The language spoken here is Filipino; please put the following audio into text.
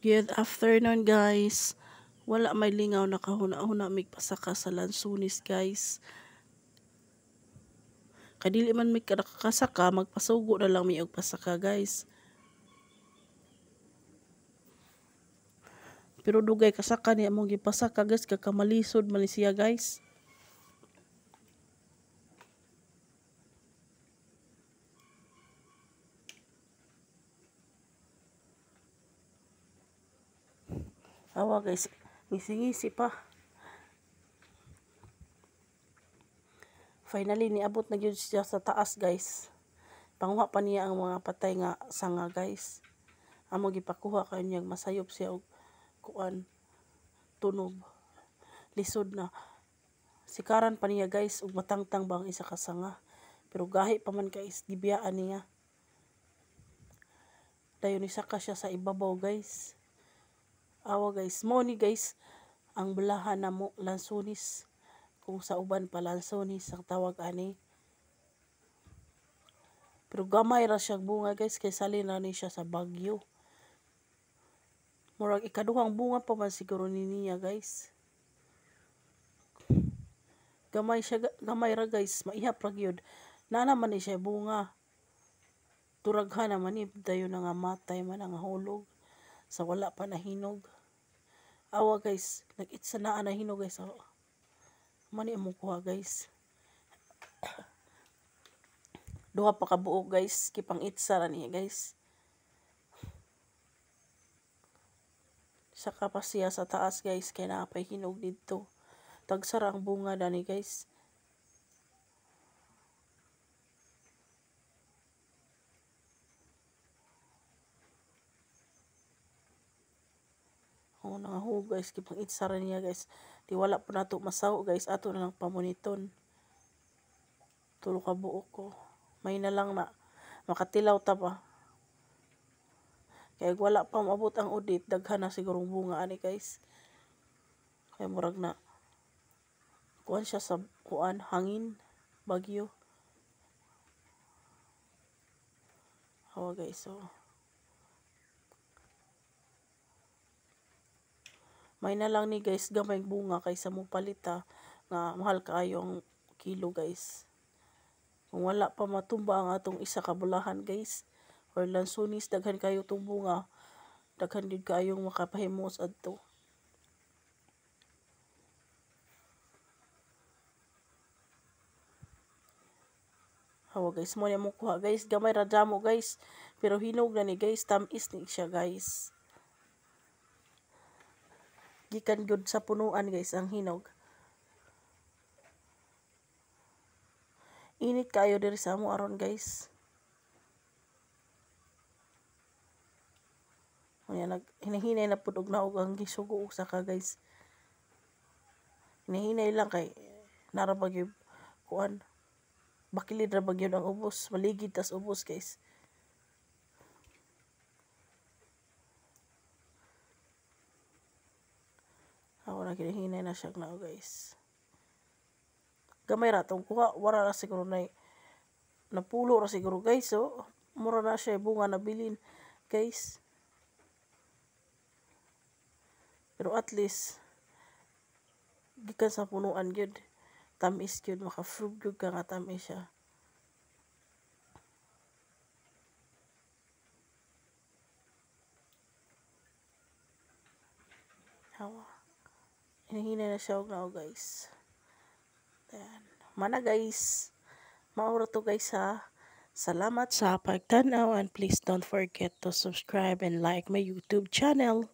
Good afternoon guys. Wala may lingaw na kahuna-huna mig pasaka sa lansunis guys. Kadili man mig nakakasaka, magpasugo na lang mi og pasaka guys. Pero dugay kasaka ni among gipasaka guys, kakamalisod man ni siya guys. Awa guys, ngisi-ngisi pa. Finally niabot na gyud siya sa taas guys. Panguha pa niya ang mga patay nga sanga guys. Amo gipakuha kay niya masayop siya og kuan tunog. Lisod na. Sikaran pa niya guys ug matangtang bang isa ka sanga. Pero gahi pa man guys, gibiyaan niya. Dayon isaka siya sa ibabaw guys. Awa guys, mo ni guys ang bulahan na mo lansunis. Kung sa uban pa lansunis ang tawag ani. Pero gamay ra siya bunga guys, kay salin na ni siya sa bagyo. Murag ikaduhang bunga pa man siguro ni niya guys. Gamay ra guys, maihap ra gyud. Na naman ni siya bunga. Turaghan naman ni dayon nga matay man ang hulog sa wala pa nahinog. Awa guys, nag-itsa na nahinog guys. Mani mo kuha guys. Duha pa ka buok guys, kipang itsa ra niya guys. Saka pa siya sa taas guys, kay napay hinog dito. Tagsara ang bunga dani guys. Oh, nangahu guys, kipang itsara niya guys. Di wala pa nato masaw guys, ato na lang pamuniton. Tulo ka buok ko. May na lang na makatilaw ta pa. Kaya wala pa maabot ang udit, daghan na sigurong bunga ani guys. Kaya murag na kuan siya sa kuan hangin, bagyo. Hawa guys, so may na lang ni guys gamay bunga kaysa mo palita nga mahal kaayo ang kilo guys. Kung wala pa matumba ang atong isa ka bulahan guys or lansunis, daghan kayo tong bunga, daghan din kayong makapahimos adto. Hawa guys, mo mo kuha guys, gamay ra damo guys, pero hinog na ni guys, tamis ni siya guys. Gikan gud sa punuan guys ang hinog. Init kayo diri sa amo aron guys. Unya hinahinay na pud og naog ang gisugo sa ka guys. Hinahinay lang kay nara bagyo kuan. Bakilid ra bagyo ang ubos, maligid tas ubos guys. Ako na hinahinay na siya na guys. Gamay ra tong kuha, wala ra siguro na napulo ra siguro guys. So, mura na siya bunga na bilin guys. Pero at least gikan sa punuan gyud, tamis gyud, maka-fruit gyud ka nga tamis siya. Hawa. Hinahinay na siya og nao guys. Ayan. Mana guys. Maura to guys ha. Salamat sa pagtanaw and please don't forget to subscribe and like my YouTube channel.